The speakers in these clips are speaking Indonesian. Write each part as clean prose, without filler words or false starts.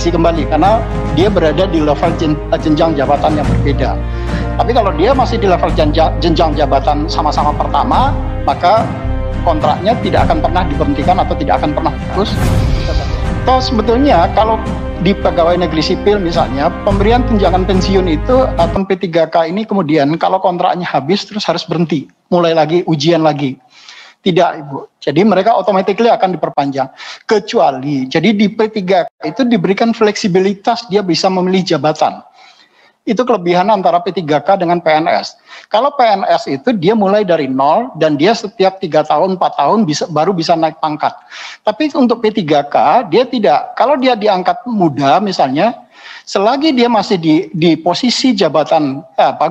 seleksi kembali karena dia berada di level jenjang jabatan yang berbeda. Tapi kalau dia masih di level jenjang jabatan sama-sama pertama, maka kontraknya tidak akan pernah diberhentikan atau tidak akan pernah putus. Atau sebetulnya kalau di pegawai negeri sipil misalnya, pemberian tunjangan pensiun itu atau P3K ini kemudian kalau kontraknya habis terus harus berhenti, mulai lagi, ujian lagi. Tidak, Ibu. Jadi mereka automatically akan diperpanjang. Kecuali, jadi di P3K itu diberikan fleksibilitas, dia bisa memilih jabatan. Itu kelebihan antara P3K dengan PNS. Kalau PNS itu dia mulai dari nol dan dia setiap 3 tahun, 4 tahun baru bisa naik pangkat. Tapi untuk P3K dia tidak. Kalau dia diangkat muda misalnya, selagi dia masih di posisi jabatan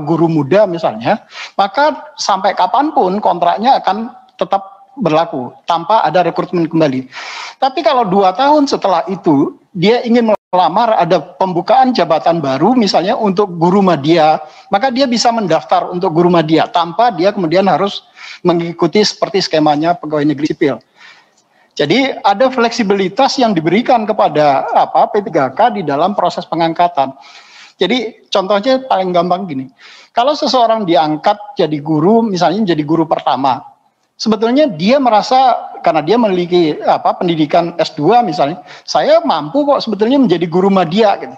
guru muda misalnya, maka sampai kapanpun kontraknya akan tetap berlaku tanpa ada rekrutmen kembali. Tapi kalau 2 tahun setelah itu dia ingin melamar ada pembukaan jabatan baru misalnya untuk guru madya, maka dia bisa mendaftar untuk guru madya tanpa dia kemudian harus mengikuti seperti skemanya pegawai negeri sipil. Jadi ada fleksibilitas yang diberikan kepada P3K di dalam proses pengangkatan. Jadi contohnya paling gampang gini, kalau seseorang diangkat jadi guru misalnya jadi guru pertama, sebetulnya dia merasa karena dia memiliki pendidikan S2 misalnya, saya mampu kok sebetulnya menjadi guru madya gitu.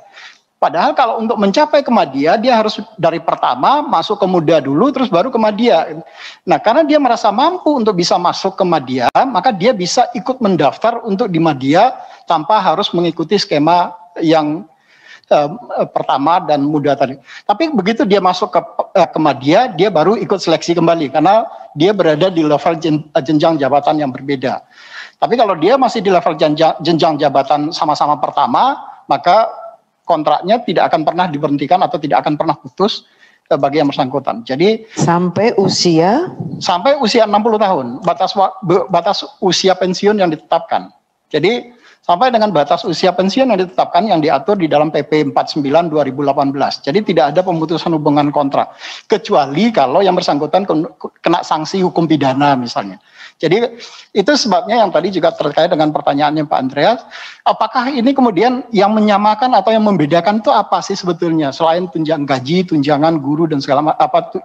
Padahal kalau untuk mencapai ke madya dia harus dari pertama masuk ke muda dulu terus baru ke madya. Gitu. Nah, karena dia merasa mampu untuk bisa masuk ke madya, maka dia bisa ikut mendaftar untuk di madya tanpa harus mengikuti skema yang pertama dan muda tadi. Tapi begitu dia masuk ke madya, dia baru ikut seleksi kembali karena dia berada di level jenjang jabatan yang berbeda. Tapi kalau dia masih di level jenjang jabatan sama-sama pertama, maka kontraknya tidak akan pernah diberhentikan atau tidak akan pernah putus bagi yang bersangkutan. Jadi sampai usia 60 tahun batas usia pensiun yang ditetapkan. Jadi sampai dengan batas usia pensiun yang ditetapkan yang diatur di dalam PP 49 2018. Jadi tidak ada pemutusan hubungan kontrak kecuali kalau yang bersangkutan kena sanksi hukum pidana misalnya. Jadi itu sebabnya yang tadi juga terkait dengan pertanyaannya Pak Andreas, apakah ini kemudian yang menyamakan atau yang membedakan itu apa sih sebetulnya selain gaji, tunjangan guru dan segala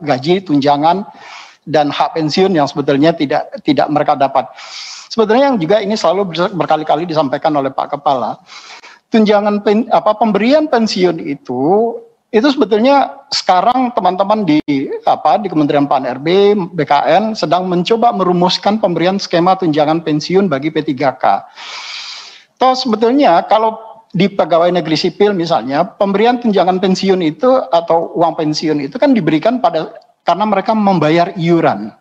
gaji, tunjangan dan hak pensiun yang sebetulnya tidak mereka dapat. Sebetulnya yang juga ini selalu berkali-kali disampaikan oleh Pak Kepala, tunjangan pemberian pensiun itu sebetulnya sekarang teman-teman di Kementerian PAN-RB, BKN sedang mencoba merumuskan pemberian skema tunjangan pensiun bagi P3K. Toh sebetulnya kalau di pegawai negeri sipil misalnya, pemberian tunjangan pensiun itu atau uang pensiun itu kan diberikan karena mereka membayar iuran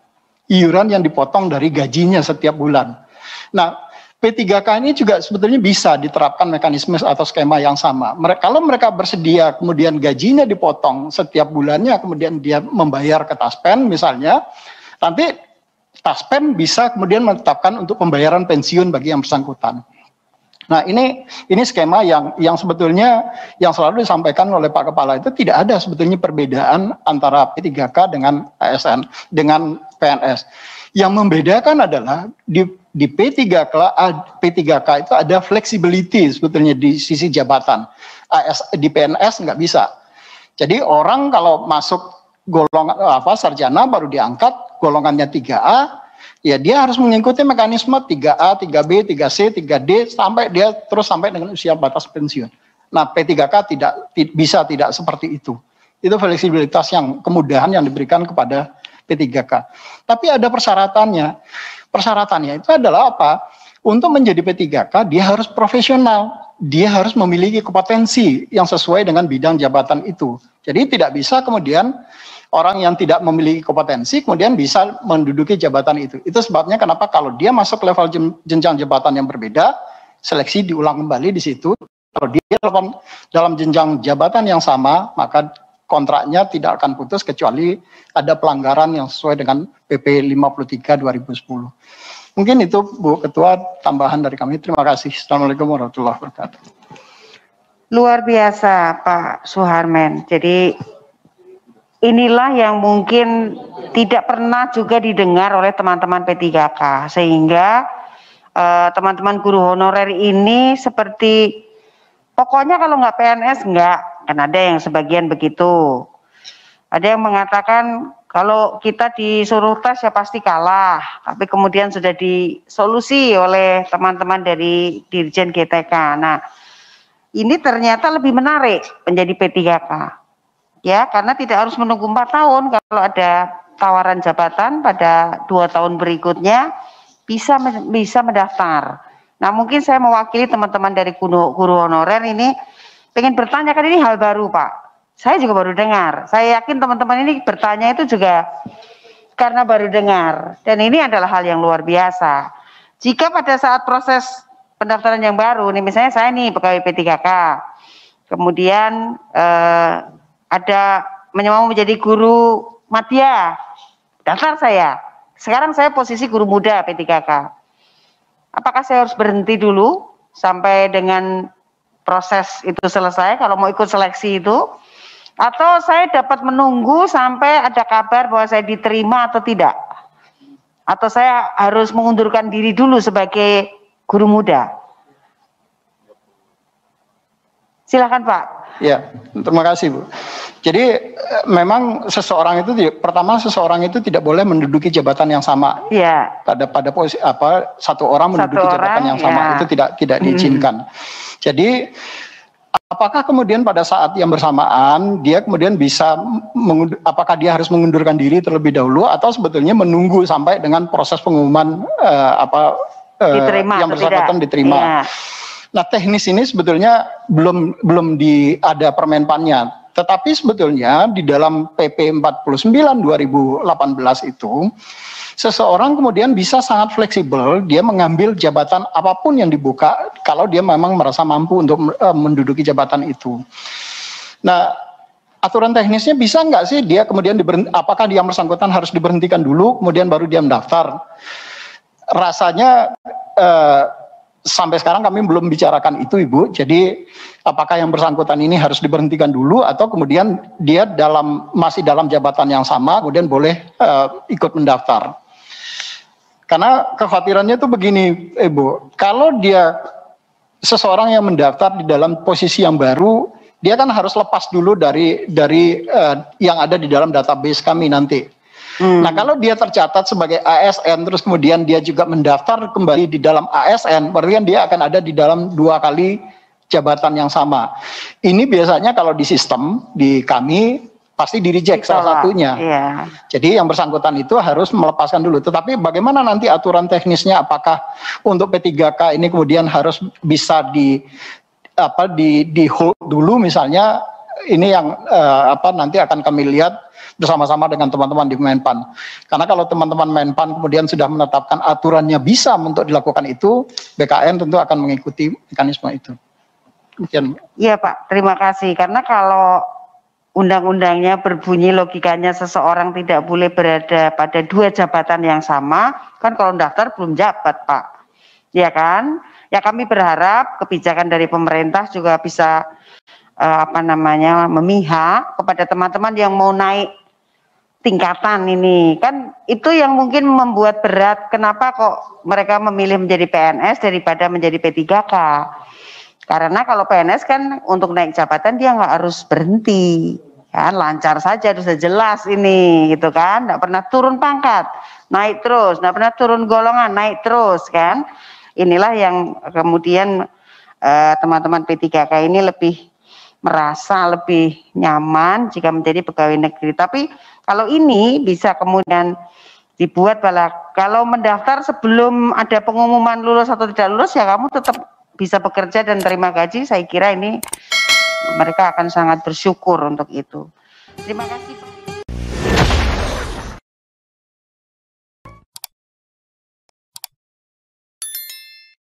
yang dipotong dari gajinya setiap bulan. Nah, P3K ini juga sebetulnya bisa diterapkan mekanisme atau skema yang sama. Kalau mereka bersedia kemudian gajinya dipotong setiap bulannya, kemudian dia membayar ke Taspen misalnya, nanti Taspen bisa kemudian menetapkan untuk pembayaran pensiun bagi yang bersangkutan. Nah, ini skema yang sebetulnya yang selalu disampaikan oleh Pak Kepala itu tidak ada sebetulnya perbedaan antara P3K dengan ASN dengan PNS. Yang membedakan adalah di P3K itu ada flexibility sebetulnya di sisi jabatan. Di PNS nggak bisa. Jadi orang kalau masuk golongan sarjana baru diangkat golongannya 3A, ya dia harus mengikuti mekanisme 3A, 3B, 3C, 3D sampai dia terus sampai dengan usia batas pensiun. Nah, P3K tidak seperti itu. Itu fleksibilitas yang kemudahan yang diberikan kepada P3K. Tapi ada persyaratannya. Persyaratannya itu adalah apa? Untuk menjadi P3K dia harus profesional. Dia harus memiliki kompetensi yang sesuai dengan bidang jabatan itu. Jadi tidak bisa kemudian orang yang tidak memiliki kompetensi kemudian bisa menduduki jabatan itu. Itu sebabnya kenapa kalau dia masuk level jenjang jabatan yang berbeda, seleksi diulang kembali di situ. Kalau dia dalam jenjang jabatan yang sama, maka kontraknya tidak akan putus kecuali ada pelanggaran yang sesuai dengan PP 53 2010. Mungkin itu Bu Ketua tambahan dari kami. Terima kasih. Assalamualaikum warahmatullahi wabarakatuh. Luar biasa Pak Suharmen. Jadi inilah yang mungkin tidak pernah juga didengar oleh teman-teman P3K, sehingga teman-teman guru honorer ini seperti Pokoknya kalau nggak PNS nggak, kan ada yang sebagian begitu. Ada yang mengatakan kalau kita disuruh tes ya pasti kalah, tapi kemudian sudah disolusi oleh teman-teman dari Dirjen GTK. Nah, ini ternyata lebih menarik menjadi P3K. Ya, karena tidak harus menunggu 4 tahun. Kalau ada tawaran jabatan pada 2 tahun berikutnya bisa mendaftar. Nah, mungkin saya mewakili teman-teman dari guru honorer ini pengen bertanya, kan ini hal baru, Pak. Saya juga baru dengar. Saya yakin teman-teman ini bertanya itu juga karena baru dengar. Dan ini adalah hal yang luar biasa. Jika pada saat proses pendaftaran yang baru, nih misalnya saya nih pegawai P3K, kemudian ada mau menjadi guru madya, daftar saya. Sekarang saya posisi guru muda P3K. Apakah saya harus berhenti dulu sampai dengan proses itu selesai kalau mau ikut seleksi itu? Atau saya dapat menunggu sampai ada kabar bahwa saya diterima atau tidak? Atau saya harus mengundurkan diri dulu sebagai guru muda? Silakan Pak. Ya, terima kasih Bu. Jadi memang seseorang itu pertama seseorang itu tidak boleh menduduki jabatan yang sama. Ya. Pada posisi satu orang menduduki jabatan yang sama itu tidak diizinkan. Jadi apakah kemudian pada saat yang bersamaan dia kemudian bisa apakah dia harus mengundurkan diri terlebih dahulu atau sebetulnya menunggu sampai dengan proses pengumuman yang bersangkutan diterima. Ya. Nah, teknis ini sebetulnya belum ada permenpannya. Tetapi sebetulnya di dalam PP 49 2018 itu seseorang kemudian bisa sangat fleksibel, dia mengambil jabatan apapun yang dibuka kalau dia memang merasa mampu untuk menduduki jabatan itu. Nah, aturan teknisnya bisa nggak sih dia kemudian apakah dia bersangkutan harus diberhentikan dulu kemudian baru dia mendaftar? Rasanya sampai sekarang kami belum bicarakan itu Ibu. Jadi apakah yang bersangkutan ini harus diberhentikan dulu atau kemudian dia masih dalam jabatan yang sama kemudian boleh ikut mendaftar? Karena kekhawatirannya itu begini Ibu, kalau dia seseorang yang mendaftar di dalam posisi yang baru, dia kan harus lepas dulu dari yang ada di dalam database kami nanti. Nah, kalau dia tercatat sebagai ASN terus kemudian dia juga mendaftar kembali di dalam ASN, berarti kan dia akan ada di dalam 2 kali jabatan yang sama. Ini biasanya kalau di sistem di kami pasti di-reject salah satunya. Iya. Jadi yang bersangkutan itu harus melepaskan dulu. Tetapi bagaimana nanti aturan teknisnya, apakah untuk P3K ini kemudian harus bisa di hold dulu misalnya, ini yang nanti akan kami lihat bersama-sama dengan teman-teman di Menpan. Karena kalau teman-teman Menpan kemudian sudah menetapkan aturannya bisa untuk dilakukan itu, BKN tentu akan mengikuti mekanisme itu. Demikian. Iya Pak, terima kasih. Karena kalau undang-undangnya berbunyi logikanya seseorang tidak boleh berada pada 2 jabatan yang sama, kan kalau daftar belum jabat Pak. Ya kan? Ya kami berharap kebijakan dari pemerintah juga bisa memihak kepada teman-teman yang mau naik tingkatan ini. Kan itu yang mungkin membuat berat kenapa kok mereka memilih menjadi PNS daripada menjadi P3K. Karena kalau PNS kan untuk naik jabatan dia nggak harus berhenti, kan lancar saja, sudah jelas ini gitu kan, nggak pernah turun pangkat, naik terus, nggak pernah turun golongan, naik terus kan. Inilah yang kemudian teman-teman P3K ini merasa lebih nyaman jika menjadi pegawai negeri. Tapi kalau ini bisa kemudian dibuat kalau mendaftar sebelum ada pengumuman lulus atau tidak lulus ya kamu tetap bisa bekerja dan terima gaji, saya kira ini mereka akan sangat bersyukur untuk itu. Terima kasih Pak.